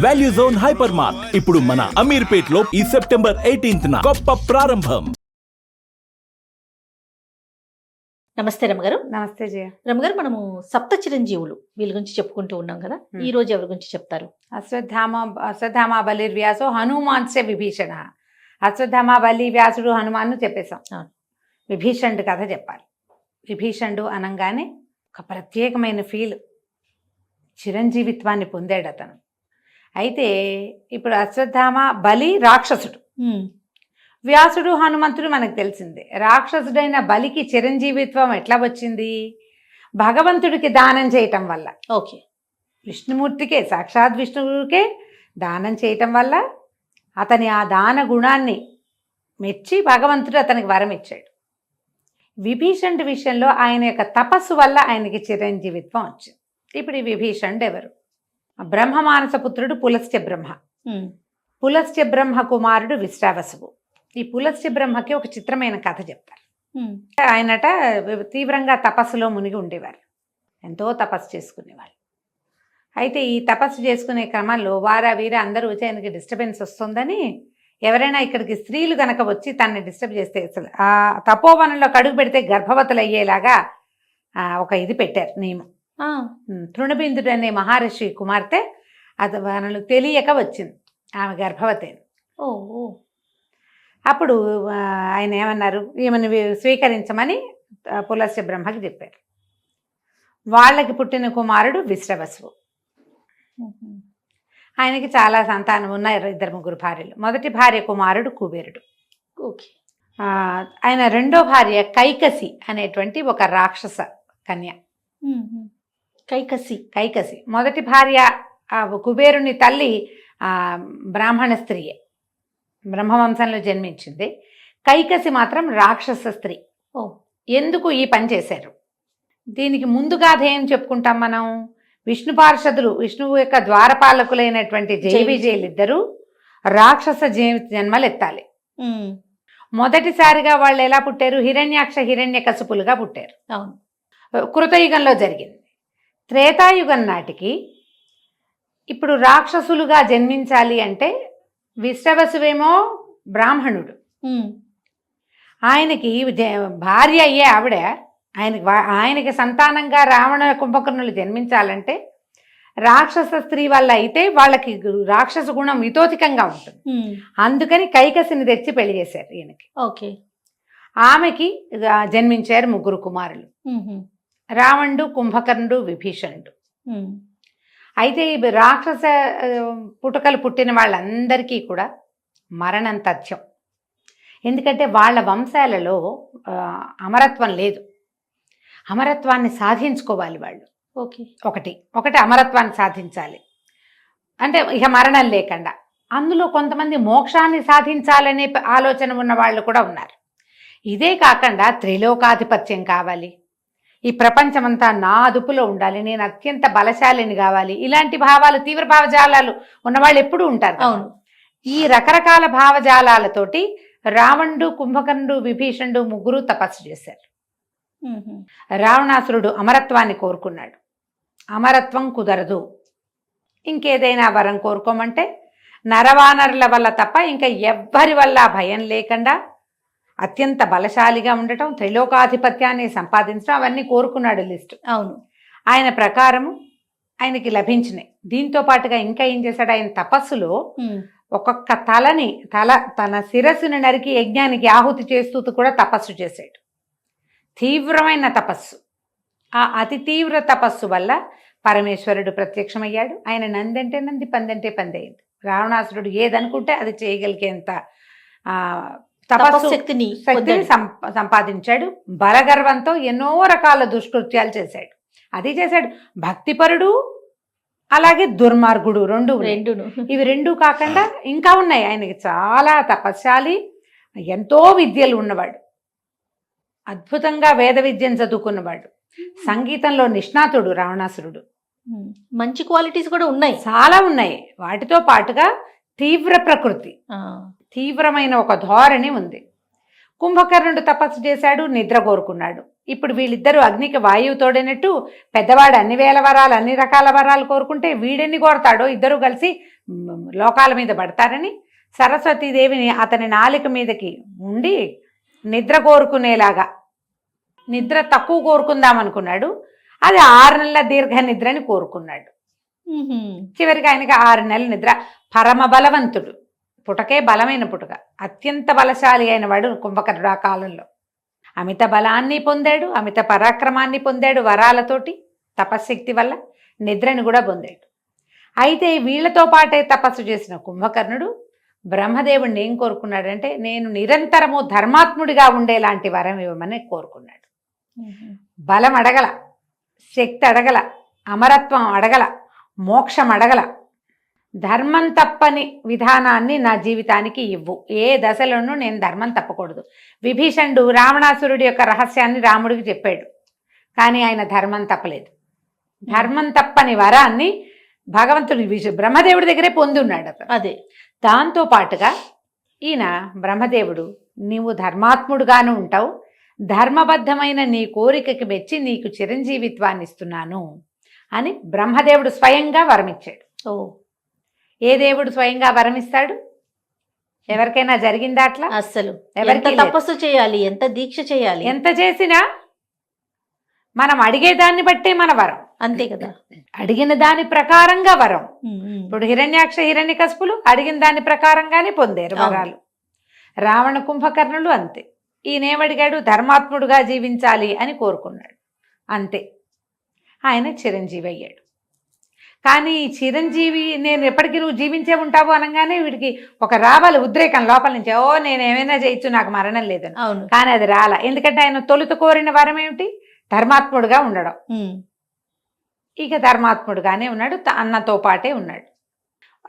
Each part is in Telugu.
వాల్యూ జోన్ హైపర్ మార్ట్ ఇప్పుడు మన అమీర్పేట్ లో ఈ సెప్టెంబర్ 18న గొప్ప ప్రారంభం. నమస్తే రమగారు. నమస్తే జయ. రమగారు, మనము సప్త చిరంజీవులు వీళ్ళ గురించి చెప్పుకుంటూ ఉన్నాం కదా, ఈ రోజు ఎవరి గురించి చెప్తారు? అశ్వత్థామ బలిర్వ్యాసో హనుమాన్సే విభీషణ. అశ్వత్థామ బలి వ్యాసుడు హనుమాన్ను చెప్పేశాం. విభీషణుడు కథ చెప్పాలి. విభీషణుడు అనగానే ఒక ప్రత్యేకమైన ఫీల్, చిరంజీవిత్వాన్ని పొందాడు అతను. అయితే ఇప్పుడు అశ్వత్థామ బలి రాక్షసుడు, వ్యాసుడు హనుమంతుడు మనకు తెలిసిందే. రాక్షసుడైన బలికి చిరంజీవిత్వం ఎట్లా వచ్చింది? భగవంతుడికి దానం చేయటం వల్ల. ఓకే, విష్ణుమూర్తికే, సాక్షాత్ విష్ణువుకే దానం చేయటం వల్ల అతని ఆ దాన గుణాన్ని మెచ్చి భగవంతుడు అతనికి వరం ఇచ్చాడు. విభీషణుడి విషయంలో ఆయన యొక్క తపస్సు వల్ల ఆయనకి చిరంజీవిత్వం వచ్చింది. ఇప్పుడు ఈ విభీషణుడు ఎవరు? బ్రహ్మమానస పుత్రుడు పులస్త్య బ్రహ్మ. పులస్త్య బ్రహ్మ కుమారుడు విశ్రావసువు. ఈ పులస్త్య బ్రహ్మకి ఒక చిత్రమైన కథ చెప్తారు. ఆయనట తీవ్రంగా తపస్సులో మునిగి ఉండేవారు, ఎంతో తపస్సు చేసుకునేవాళ్ళు. అయితే ఈ తపస్సు చేసుకునే క్రమంలో వారా వీర అందరూ వచ్చి ఆయనకి డిస్టర్బెన్స్ వస్తుందని, ఎవరైనా ఇక్కడికి స్త్రీలు గనక వచ్చి తనని డిస్టర్బ్ చేస్తే అసలు ఆ తపోవనంలో కడుగు పెడితే గర్భవతులు అయ్యేలాగా ఒక ఇది పెట్టారు నియమం. తృణబిందుడు అనే మహర్షి కుమార్తె అది మనకు తెలియక వచ్చింది, ఆమె గర్భవతి. అప్పుడు ఆయన ఏమన్నారు, ఈమెను స్వీకరించమని పులస్త్య బ్రహ్మకి చెప్పారు. వాళ్ళకి పుట్టిన కుమారుడు విశ్రవసువు. ఆయనకి చాలా సంతానం ఉన్నారు, 2-3 భార్యలు. మొదటి భార్య కుమారుడు కుబేరుడు. ఓకే. ఆయన రెండో భార్య కైకసి అనేటువంటి ఒక రాక్షస కన్య. కైకసి మొదటి భార్య కుబేరుని తల్లి బ్రాహ్మణ స్త్రీయే, బ్రహ్మవంశంలో జన్మించింది. కైకసి మాత్రం రాక్షస స్త్రీ. ఎందుకు ఈ పని చేశారు? దీనికి ముందుగా ఏం చెప్పుకుంటాం మనం? విష్ణు పార్షదులు, విష్ణువు యొక్క ద్వారపాలకులైనటువంటి జైవిజయులిద్దరూ రాక్షస జన్మలు ఎత్తాలి. మొదటిసారిగా వాళ్ళు ఎలా పుట్టారు? హిరణ్యాక్ష హిరణ్యకశిపులుగా పుట్టారు. అవును, కృతయుగంలో జరిగింది. త్రేతాయుగం నాటికి ఇప్పుడు రాక్షసులుగా జన్మించాలి అంటే విశ్రవసువేమో బ్రాహ్మణుడు, ఆయనకి భార్య అయ్యే ఆవిడ, ఆయనకి సంతానంగా రావణ కుంభకర్ణులు జన్మించాలంటే రాక్షస స్త్రీ వల్ల అయితే వాళ్ళకి రాక్షస గుణం మితోతికంగా ఉంటుంది. అందుకని కైకసిని తెచ్చి పెళ్లి చేశారు ఈయనకి. ఓకే. ఆమెకి జన్మించారు 3 కుమారులు, రావణుడు, కుంభకర్ణుడు, విభీషణుడు. అయితే ఈ రాక్షస పుట్టుకలు పుట్టిన వాళ్ళందరికీ కూడా మరణం తథ్యం. ఎందుకంటే వాళ్ళ వంశాలలో అమరత్వం లేదు. అమరత్వాన్ని సాధించుకోవాలి వాళ్ళు. ఒకటి అమరత్వాన్ని సాధించాలి అంటే ఇక మరణం లేకుండా. అందులో కొంతమంది మోక్షాన్ని సాధించాలనే ఆలోచన ఉన్న వాళ్ళు కూడా ఉన్నారు. ఇదే కాకుండా త్రిలోకాధిపత్యం కావాలి, ఈ ప్రపంచమంతా నా అదుపులో ఉండాలి, నేను అత్యంత బలశాలిని కావాలి, ఇలాంటి భావాలు, తీవ్ర భావజాలాలు ఉన్నవాళ్ళు ఎప్పుడూ ఉంటారు. అవును. ఈ రకరకాల భావజాలాలతోటి రావణుడు, కుంభకర్ణుడు, విభీషణుడు 3 తపస్సు చేశారు. రావణాసురుడు అమరత్వాన్ని కోరుకున్నాడు. అమరత్వం కుదరదు, ఇంకేదైనా వరం కోరుకోమంటే నరవానరుల వల్ల తప్ప ఇంకా ఎవ్వరి వల్ల భయం లేకుండా అత్యంత బలశాలిగా ఉండటం, త్రిలోకాధిపత్యాన్ని సంపాదించడం, అవన్నీ కోరుకున్నాడు లిస్టు. అవును. ఆయన ప్రకారము ఆయనకి లభించినాయి. దీంతో పాటుగా ఇంకా ఏం చేశాడు? ఆయన తపస్సులో ఒక్కొక్క తన శిరస్సుని నరికి యజ్ఞానికి ఆహుతి చేస్తూ కూడా తపస్సు చేశాడు. తీవ్రమైన తపస్సు. ఆ అతి తీవ్ర తపస్సు వల్ల పరమేశ్వరుడు ప్రత్యక్షమయ్యాడు. ఆయన నందంటే నంది, పందంటే పంది అయింది. రావణాసురుడు ఏదనుకుంటే అది చేయగలిగేంత శక్తిని సంపాదించాడు. బలగర్వంతో ఎన్నో రకాల దుష్కృత్యాలు చేశాడు. అది చేశాడు. భక్తిపరుడు అలాగే దుర్మార్గుడు రెండును. ఇవి 2 కాకుండా ఇంకా ఉన్నాయి. ఆయనకి చాలా తపస్శాలి, ఎంతో విద్యలు ఉన్నవాడు, అద్భుతంగా వేద విద్యను చదువుకున్నవాడు, సంగీతంలో నిష్ణాతుడు రావణాసురుడు. మంచి క్వాలిటీస్ కూడా ఉన్నాయి, చాలా ఉన్నాయి. వాటితో పాటుగా తీవ్ర ప్రకృతి, తీవ్రమైన ఒక ధోరణి ఉంది. కుంభకర్ణుడు తపస్సు చేశాడు, నిద్ర కోరుకున్నాడు. ఇప్పుడు వీళ్ళిద్దరూ అగ్నికి వాయువు తోడినట్టు పెద్దవాడు అన్ని వేల వరాలు అన్ని రకాల వరాలు కోరుకుంటే వీడెన్ని కోరతాడో ఇద్దరు కలిసి లోకాల మీద పడతారని సరస్వతీదేవిని అతని నాలిక మీదకి ఉండి నిద్ర కోరుకునేలాగా, నిద్ర తక్కువ కోరుకుందాం అనుకున్నాడు. అది 6 నెలల దీర్ఘ నిద్రని కోరుకున్నాడు. చివరికి ఆయనకి 6 నెలల నిద్ర. పరమ బలవంతుడు, పుటకే బలమైన పుటక, అత్యంత బలశాలి అయిన వాడు కుంభకర్ణుడు. ఆ కాలంలో అమిత బలాన్ని పొందాడు, అమిత పరాక్రమాన్ని పొందాడు, వరాలతోటి తపశ్శక్తి వల్ల నిద్రని కూడా పొందాడు. అయితే వీళ్లతో పాటే తపస్సు చేసిన కుంభకర్ణుడు బ్రహ్మదేవుడిని ఏం కోరుకున్నాడంటే, నేను నిరంతరము ధర్మాత్ముడిగా ఉండేలాంటి వరం ఇవ్వమని కోరుకున్నాడు. బలం అడగల, శక్తి అడగల, అమరత్వం అడగల, మోక్షం అడగల, ధర్మం తప్పని విధానాన్ని నా జీవితానికి ఇవ్వు, ఏ దశలోనూ నేను ధర్మం తప్పకూడదు. విభీషణుడు రావణాసురుడి యొక్క రహస్యాన్ని రాముడికి చెప్పాడు, కానీ ఆయన ధర్మం తప్పలేదు. ధర్మం తప్పని వరాన్ని భగవంతుడి బ్రహ్మదేవుడి దగ్గరే పొంది ఉన్నాడు అతను. అదే దాంతో పాటుగా ఈయన బ్రహ్మదేవుడు, నీవు ధర్మాత్ముడుగాను ఉంటావు, ధర్మబద్ధమైన నీ కోరికకి మెచ్చి నీకు చిరంజీవిత్వాన్ని ఇస్తున్నాను అని బ్రహ్మదేవుడు స్వయంగా వరమిచ్చాడు. ఓ, ఏ దేవుడు స్వయంగా వరమిస్తాడు? ఎవరికైనా జరిగిందా అట్లా? అస్సలు ఎవరికి ఎంత తపస్సు చేయాలి, ఎంత దీక్ష చేయాలి, ఎంత చేసినా మనం అడిగేదాన్ని బట్టే మన వరం. అంతే కదా. అడిగిన దాని ప్రకారంగా వరం. ఇప్పుడు హిరణ్యాక్ష హిరణ్యకశిపులు అడిగిన దాని ప్రకారంగానే పొందారు వరాలు. రావణ కుంభకర్ణులు అంతే. ఈయనేమడిగాడు? ధర్మాత్ముడుగా జీవించాలి అని కోరుకున్నాడు, అంతే. ఆయన చిరంజీవి అయ్యాడు. కానీ ఈ చిరంజీవి నేను ఎప్పటికీ నువ్వు జీవించే ఉంటావు అనగానే వీడికి ఒక రావాలి ఉద్రేకం లోపల నుంచి, ఓ నేను ఏమైనా చేయొచ్చు, నాకు మరణం లేదని. అవును. కానీ అది రాలా. ఎందుకంటే ఆయన తొలుత కోరిన వరం ఏమిటి? ధర్మాత్ముడుగా ఉండడం. ఇక ధర్మాత్ముడుగానే ఉన్నాడు, అన్నతో పాటే ఉన్నాడు.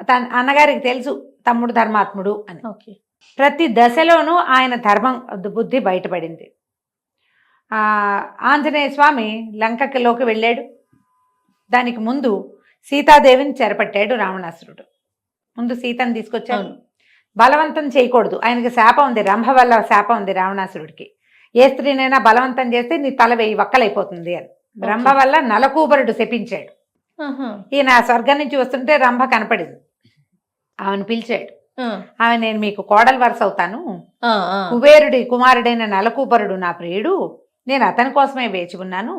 తన అన్నగారికి తెలుసు తమ్ముడు ధర్మాత్ముడు అని. ఓకే. ప్రతి దశలోనూ ఆయన ధర్మం బుద్ధి బయటపడింది. ఆంజనేయ స్వామి లంకలోకి వెళ్ళాడు. దానికి ముందు సీతాదేవిని చెరపట్టాడు రావణాసురుడు. ముందు సీతను తీసుకొచ్చాడు. బలవంతం చేయకూడదు, ఆయనకి శాపం ఉంది, రంభ వల్ల శాపం ఉంది రావణాసురుడికి. ఏ స్త్రీనైనా బలవంతం చేస్తే నీ తల 1000 వక్కలైపోతుంది అని రంభ వల్ల నలకూబరుడు శపించాడు. ఈయన స్వర్గం నుంచి వస్తుంటే రంభ కనపడింది. ఆమెను పిలిచాడు. ఆమె, నేను మీకు కోడలు వరుస అవుతాను, కుబేరుడి కుమారుడైన నలకూబరుడు నా ప్రియుడు, నేను అతని కోసమే వేచి ఉన్నాను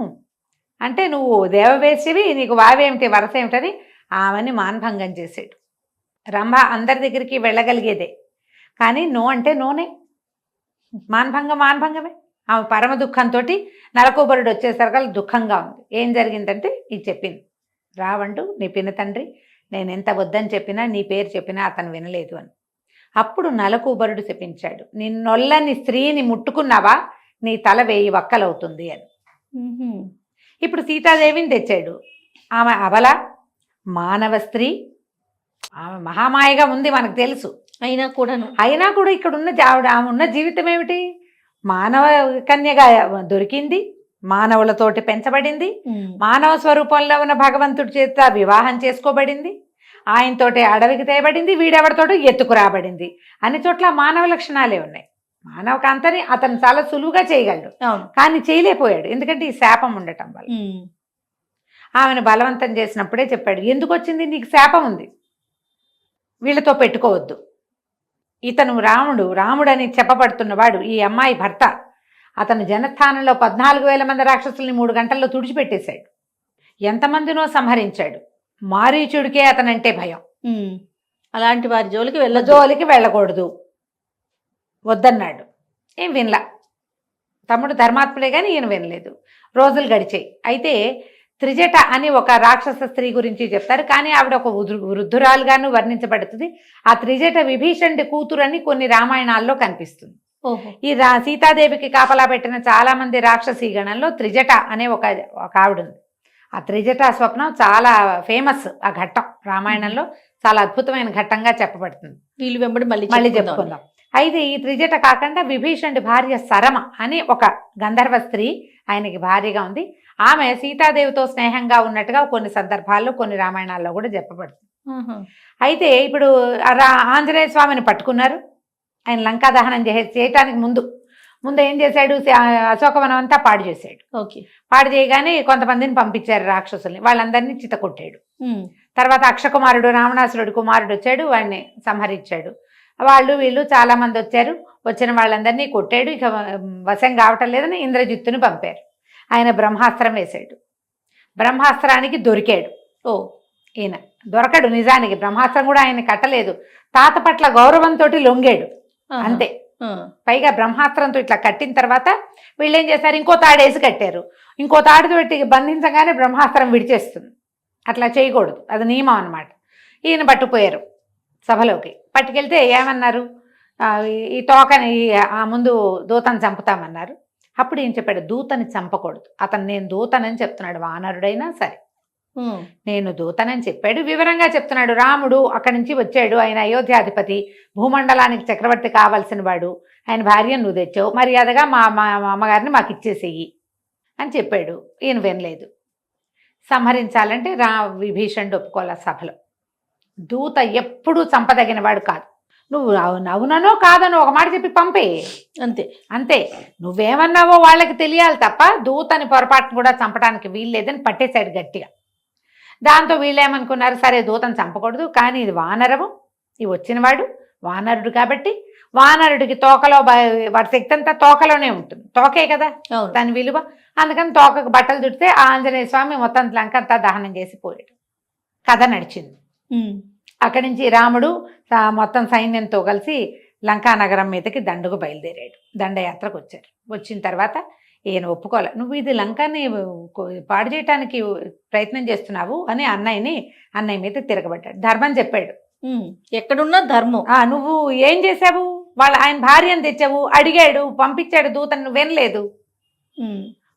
అంటే, నువ్వు దేవవేశ్యవి, నీకు వావేమిటి వరస ఏమిటని ఆమెని మాన్భంగం చేశాడు. రంభ అందరి దగ్గరికి వెళ్ళగలిగేదే, కానీ నో అంటే నోనే. మాన్భంగమే. ఆమె పరమ దుఃఖంతో నలకూబరుడు వచ్చేసరికి దుఃఖంగా ఉంది. ఏం జరిగిందంటే ఇది చెప్పింది. రావండు, నీ పిన తండ్రి నేను ఎంత వద్దని చెప్పినా, నీ పేరు చెప్పినా అతను వినలేదు అని. అప్పుడు నలకూబరుడు శపించాడు, నిన్నొల్లని స్త్రీని ముట్టుకున్నావా నీ తల 1000 వక్కలవుతుంది అని. ఇప్పుడు సీతాదేవిని తెచ్చాడు. ఆమె అబల మానవ స్త్రీ, ఆమె మహామాయగా ఉంది మనకు తెలుసు. అయినా కూడా ఇక్కడ ఉన్న ఆమె ఉన్న జీవితం ఏమిటి? మానవ కన్యగా దొరికింది, మానవులతోటి పెంచబడింది, మానవ స్వరూపంలో ఉన్న భగవంతుడి చేత వివాహం చేసుకోబడింది, ఆయనతోటి అడవికి తేయబడింది, వీడెవరితోటి ఎత్తుకురాబడింది. అన్ని చోట్ల మానవ లక్షణాలే ఉన్నాయి. మానవ కాంతని అతను చాలా సులువుగా చేయగలడు, కానీ చేయలేకపోయాడు, ఎందుకంటే ఈ శాపం ఉండటం వల్ల. ఆమెను బలవంతం చేసినప్పుడే చెప్పాడు, ఎందుకు వచ్చింది? నీకు శాపం ఉంది, వీళ్ళతో పెట్టుకోవద్దు. ఇతను రాముడని చెప్పబడుతున్నవాడు ఈ అమ్మాయి భర్త. అతను జనస్థానంలో 14,000 మంది రాక్షసుల్ని 3 గంటల్లో తుడిచిపెట్టేశాడు. ఎంతమందినో సంహరించాడు. మారీచుడికే అతనంటే భయం. అలాంటి వారి జోలికి వెళ్ళకూడదు వద్దన్నాడు. ఏం వినలా. తమ్ముడు ధర్మాత్ముడే కానీ ఈయన వినలేదు. రోజులు గడిచాయి. అయితే త్రిజట అని ఒక రాక్షస స్త్రీ గురించి చెప్తారు, కానీ ఆవిడ ఒక వృద్ధురాలుగాను వర్ణించబడుతుంది. ఆ త్రిజట విభీషణుడి కూతురు అని కొన్ని రామాయణాల్లో కనిపిస్తుంది. ఈ సీతాదేవికి కాపలా పెట్టిన చాలా మంది రాక్షసీ గణంలో త్రిజట అనే ఒక ఆవిడ ఉంది. ఆ త్రిజట స్వప్నం చాలా ఫేమస్. ఆ ఘట్టం రామాయణంలో చాలా అద్భుతమైన ఘట్టంగా చెప్పబడుతుంది. వీళ్ళు వెంబడి మళ్ళీ చెప్పుకుందాం. అయితే ఈ త్రిజట కాకుండా విభీషణుడి భార్య సరమ అని ఒక గంధర్వ స్త్రీ ఆయనకి భార్యగా ఉంది. ఆమె సీతాదేవితో స్నేహంగా ఉన్నట్టుగా కొన్ని సందర్భాల్లో కొన్ని రామాయణాల్లో కూడా చెప్పబడుతుంది. అయితే ఇప్పుడు ఆంజనేయ స్వామిని పట్టుకున్నారు. ఆయన లంకా దహనం చేయటానికి ముందు ముందు ఏం చేశాడు, అశోకవనం అంతా పాడు చేశాడు. ఓకే. పాడు చేయగానే కొంతమందిని పంపించారు రాక్షసుల్ని, వాళ్ళందరినీ చితకొట్టాడు. తర్వాత అక్షకుమారుడు రావణాసురుడు కుమారుడు వచ్చాడు, వాడిని సంహరించాడు. వాళ్ళు వీళ్ళు చాలా మంది వచ్చారు, వచ్చిన వాళ్ళందరినీ కొట్టాడు. ఇక వశం కావటం లేదని ఇంద్రజిత్తుని పంపారు. ఆయన బ్రహ్మాస్త్రం వేశాడు. బ్రహ్మాస్త్రానికి దొరికాడు. ఈయన దొరకడు నిజానికి, బ్రహ్మాస్త్రం కూడా ఆయన కట్టలేదు. తాత పట్ల గౌరవంతో లొంగాడు అంతే. పైగా బ్రహ్మాస్త్రంతో ఇట్లా కట్టిన తర్వాత వీళ్ళు ఏం చేశారు, ఇంకో తాడేసి కట్టారు. ఇంకో తాడుతో పెట్టి బంధించగానే బ్రహ్మాస్త్రం విడిచేస్తుంది. అట్లా చేయకూడదు, అది నియమం అన్నమాట. ఈయన పట్టుపోయారు సభలోకి. పట్టుకెళ్తే ఏమన్నారు, ఈ తోకని ముందు దూతని చంపుతామన్నారు. అప్పుడు ఏం చెప్పాడు, దూతని చంపకూడదు. అతను నేను దూతనని చెప్తున్నాడు, వానరుడైనా సరే నేను దూతనని చెప్పాడు. వివరంగా చెప్తున్నాడు. రాముడు అక్కడి నుంచి వచ్చాడు, ఆయన అయోధ్యాధిపతి, భూమండలానికి చక్రవర్తి కావాల్సిన వాడు. ఆయన భార్యను నువ్వు తెచ్చావు, మర్యాదగా మా అమ్మగారిని మాకు ఇచ్చేసేయి అని చెప్పాడు. ఈయన వినలేదు. సంహరించాలంటే విభీషణుడు ఒప్పుకోలే సభలో. దూత ఎప్పుడూ చంపదగిన వాడు కాదు. నువ్వు అవుననో కాదనో ఒక మాట చెప్పి పంపే, అంతే అంతే. నువ్వేమన్నావో వాళ్ళకి తెలియాలి తప్ప దూతని పొరపాటును కూడా చంపడానికి వీల్లేదని పట్టేశాడు గట్టిగా. దాంతో వీళ్ళేమనుకున్నారు, సరే దూతను చంపకూడదు, కానీ ఇది వానరము, ఇది వచ్చినవాడు వానరుడు కాబట్టి వానరుడికి తోకలో వాడి శక్తి అంతా తోకలోనే ఉంటుంది, తోకే కదా దాని విలువ. అందుకని తోకకు బట్టలు చుడితే ఆ ఆంజనేయ స్వామి మొత్తం లంక అంతా దహనం చేసి పోయాడు. కథ నడిచింది. అక్కడి నుంచి రాముడు మొత్తం సైన్యంతో కలిసి లంకా నగరం మీదకి దండుకు బయలుదేరాడు. దండయాత్రకు వచ్చారు. వచ్చిన తర్వాత ఈయన ఒప్పుకోలే. నువ్వు ఇది లంకాని పాడు చేయటానికి ప్రయత్నం చేస్తున్నావు అని అన్నయ్య మీద తిరగబడ్డాడు. ధర్మం చెప్పాడు. ఎక్కడున్నా ధర్మం. నువ్వు ఏం చేసావు, ఆయన భార్యను తెచ్చావు, అడిగాడు, పంపించాడు దూతను, నువ్వు వినలేదు.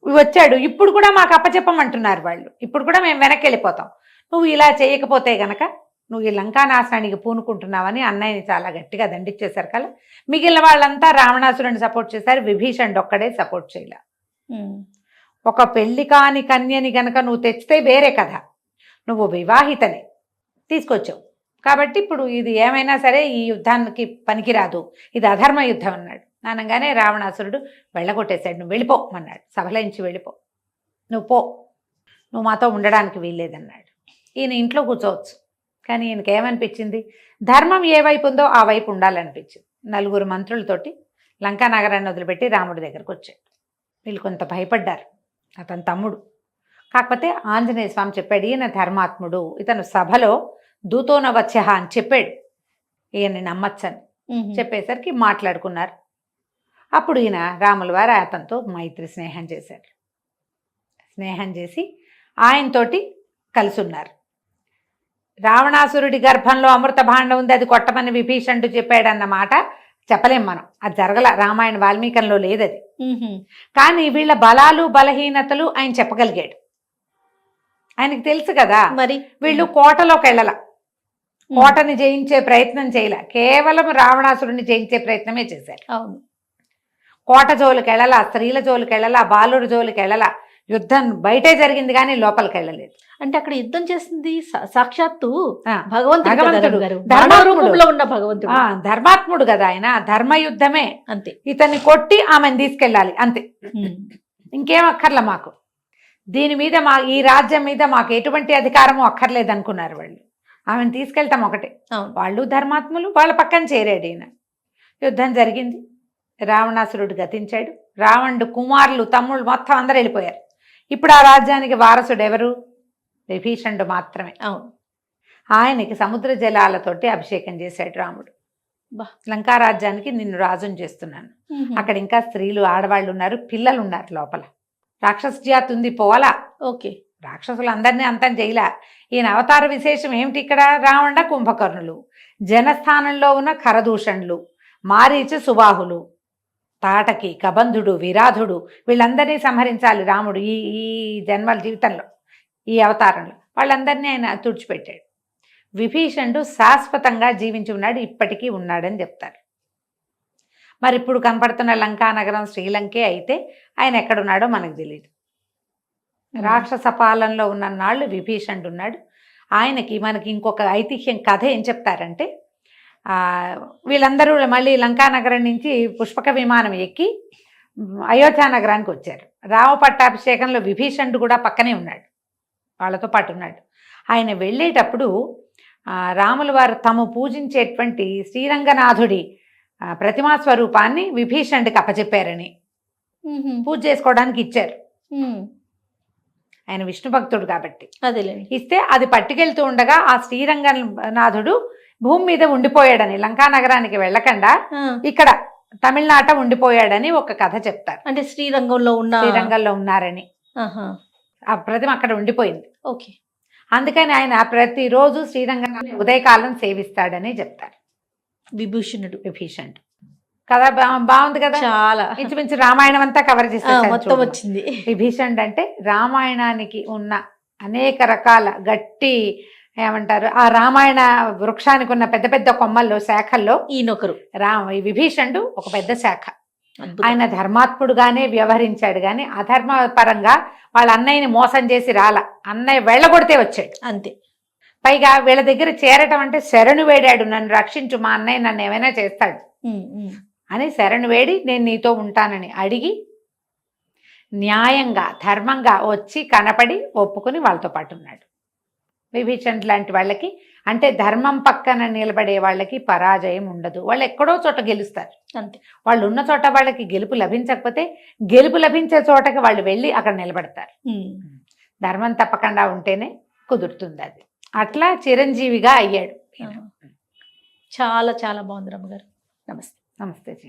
వచ్చాడు, ఇప్పుడు కూడా మాకు అప్పచెప్పమంటున్నారు వాళ్ళు, ఇప్పుడు కూడా మేము వెనక్కి వెళ్ళిపోతాం. నువ్వు ఇలా చేయకపోతే గనక నువ్వు ఈ లంకానాశనానికి పూనుకుంటున్నావని అన్నయ్యని చాలా గట్టిగా దండిచ్చేశారు కదా. మిగిలిన వాళ్ళంతా రావణాసురుని సపోర్ట్ చేశారు, విభీషణుడు ఒక్కడే సపోర్ట్ చేయలే. ఒక పెళ్లి కాని కన్యని గనక నువ్వు తెచ్చితే వేరే కథ, నువ్వు వివాహితని తీసుకొచ్చావు కాబట్టి ఇప్పుడు ఇది ఏమైనా సరే ఈ యుద్ధానికి పనికిరాదు, ఇది అధర్మ యుద్ధం అన్నాడు. అనగానే రావణాసురుడు వెళ్ళగొట్టేశాడు. నువ్వు వెళ్ళిపోమన్నాడు, సభలోంచి వెళ్ళిపో, నువ్వు మాతో ఉండడానికి వీల్లేదన్నాడు. ఈయన ఇంట్లో కూర్చోవచ్చు, కానీ ఈయనకి ఏమనిపించింది, ధర్మం ఏ వైపు ఉందో ఆ వైపు ఉండాలనిపించింది. 4 మంత్రులతోటి లంకా నగరాన్ని వదిలిపెట్టి రాముడి దగ్గరకు వచ్చాడు. వీళ్ళు కొంత భయపడ్డారు, అతని తమ్ముడు. కాకపోతే ఆంజనేయ స్వామి చెప్పాడు, ఈయన ధర్మాత్ముడు, ఇతను సభలో దూతోన వచ్చహ అని చెప్పాడు, ఈయన్ని నమ్మచ్చని చెప్పేసరికి మాట్లాడుకున్నారు. అప్పుడు ఈయన రాముల వారు అతనితో మైత్రి స్నేహం చేశారు. స్నేహం చేసి ఆయనతోటి కలిసి ఉన్నారు. రావణాసురుడి గర్భంలో అమృత భాండం ఉంది, అది కొట్టమని విభీషణుడు చెప్పాడన్న మాట చెప్పలేం మనం, అది జరగల, రామాయణ వాల్మీకంలో లేదు అది. కానీ వీళ్ళ బలాలు బలహీనతలు ఆయన చెప్పగలిగాడు. ఆయనకి తెలుసు కదా. మరి వీళ్ళు కోటలోకి వెళ్ళాల, కోటని జయించే ప్రయత్నం చేయలే, కేవలం రావణాసురుడిని జయించే ప్రయత్నమే చేశారు. అవును, కోట జోలికి వెళ్ళాల, స్త్రీల జోలికి వెళ్ళాల, బాలుడి జోలికి వెళ్ళాల. యుద్ధం బయటే జరిగింది కానీ లోపలికి వెళ్ళలేదు. అంటే అక్కడ యుద్ధం చేసింది సాక్షాత్తు భగవంతుడు, రూపంలో ఉన్న భగవంతుడు, ధర్మాత్ముడు కదా ఆయన. ధర్మయుద్ధమే అంతే. ఇతన్ని కొట్టి ఆమెను తీసుకెళ్ళాలి అంతే, ఇంకేం అక్కర్లే మాకు. దీని మీద ఈ రాజ్యం మీద మాకు ఎటువంటి అధికారము అక్కర్లేదు అనుకున్నారు వాళ్ళు. ఆమెను తీసుకెళ్తాం ఒకటే. వాళ్ళు ధర్మాత్ములు, వాళ్ళ పక్కన చేరాడు ఈయన. యుద్ధం జరిగింది, రావణాసురుడు గతించాడు. రావణుడు కుమారులు తమ్ముళ్ళు మొత్తం అందరు వెళ్ళిపోయారు. ఇప్పుడు ఆ రాజ్యానికి వారసుడు ఎవరు, విభీషణుడు మాత్రమే. అవును, ఆయనకి సముద్ర జలాలతోటి అభిషేకం చేశాడు రాముడు. లంకా రాజ్యానికి నిన్ను రాజుని చేస్తున్నాను. అక్కడ ఇంకా స్త్రీలు ఆడవాళ్ళు ఉన్నారు, పిల్లలు ఉన్నారు లోపల. రాక్షస జాతి ఉంది, పోవాలా. ఓకే, రాక్షసులందరినీ అంతం చేయలా. ఈయన అవతార విశేషం ఏమిటి ఇక్కడ, రావణ కుంభకర్ణులు, జనస్థానంలో ఉన్న ఖరదూషణులు, మారీచు సుబాహులు, తాటకి కబంధుడు విరాధుడు, వీళ్ళందరినీ సంహరించాలి రాముడు ఈ జన్మల జీవితంలో, ఈ అవతారంలో. వాళ్ళందరినీ ఆయన తుడిచిపెట్టాడు. విభీషణుడు శాశ్వతంగా జీవించి ఉన్నాడు, ఇప్పటికీ ఉన్నాడని చెప్తారు. మరి ఇప్పుడు కనపడుతున్న లంకా నగరం శ్రీలంకే అయితే ఆయన ఎక్కడున్నాడో మనకు తెలియదు. రాక్షస పాలనలో ఉన్న నాళ్ళు విభీషణుడు ఉన్నాడు. ఆయనకి మనకి ఇంకొక ఐతిహ్యం కథ ఏం చెప్తారంటే, వీళ్ళందరూ మళ్ళీ లంకా నగరం నుంచి పుష్పక విమానం ఎక్కి అయోధ్య నగరానికి వచ్చారు. రామ పట్టాభిషేకంలో విభీషణుడు కూడా పక్కనే ఉన్నాడు, వాళ్ళతో పాటు ఉన్నాడు. ఆయన వెళ్ళేటప్పుడు రాముల వారు తాము పూజించేటువంటి శ్రీరంగనాథుడి ప్రతిమా స్వరూపాన్ని విభీషణుడికి అప్పచెప్పారని పూజ చేసుకోవడానికి ఇచ్చారు. ఆయన విష్ణు భక్తుడు కాబట్టి అదేలేండి. ఇస్తే అది పట్టుకెళ్తూ ఉండగా ఆ శ్రీరంగనాథుడు భూమి మీద ఉండిపోయాడని, లంకా నగరానికి వెళ్ళకుండా ఇక్కడ తమిళనాట ఉండిపోయాడని ఒక కథ చెప్తారు. అంటే శ్రీరంగంలో ఉన్నారని ఆ ప్రతిమ అక్కడ ఉండిపోయింది. ఓకే. అందుకని ఆయన ప్రతిరోజు శ్రీరంగాన్ని ఉదయకాలం సేవిస్తాడని చెప్తారు. విభీషణుడు కదా, బాగుంది కదా, చాలా ఇంచుమించు రామాయణం అంతా కవర్ చేస్తారు. మొత్తం వచ్చింది. విభీషణుడు అంటే రామాయణానికి ఉన్న అనేక రకాల గట్టి ఏమంటారు, ఆ రామాయణ వృక్షానికి ఉన్న పెద్ద పెద్ద కొమ్మల్లో శాఖల్లో ఈయనొకరు. ఈ విభీషణుడు ఒక పెద్ద శాఖ. ఆయన ధర్మాత్ముడుగానే వ్యవహరించాడు, కానీ అధర్మపరంగా వాళ్ళ అన్నయ్యని మోసం చేసి అన్నయ్య వెళ్ళగొడితే వచ్చాడు అంతే. పైగా వీళ్ళ దగ్గర చేరటం అంటే శరణు వేడాడు, నన్ను రక్షించు, మా అన్నయ్య నన్ను ఏమైనా చేస్తాడు అని శరణు వేడి నేను నీతో ఉంటానని అడిగి న్యాయంగా ధర్మంగా వచ్చి కనపడి ఒప్పుకుని వాళ్ళతో పాటు ఉన్నాడు. విభీషణుడు లాంటి వాళ్ళకి అంటే ధర్మం పక్కన నిలబడే వాళ్ళకి పరాజయం ఉండదు. వాళ్ళు ఎక్కడో చోట గెలుస్తారు అంతే. వాళ్ళు ఉన్న చోట వాళ్ళకి గెలుపు లభించకపోతే గెలుపు లభించే చోటకి వాళ్ళు వెళ్ళి అక్కడ నిలబడతారు. ధర్మం తప్పకుండా ఉంటేనే కుదురుతుంది అది. అట్లా చిరంజీవిగా అయ్యాడు. చాలా చాలా బాగుంది రమ్మగారు. నమస్తే. నమస్తే జీ.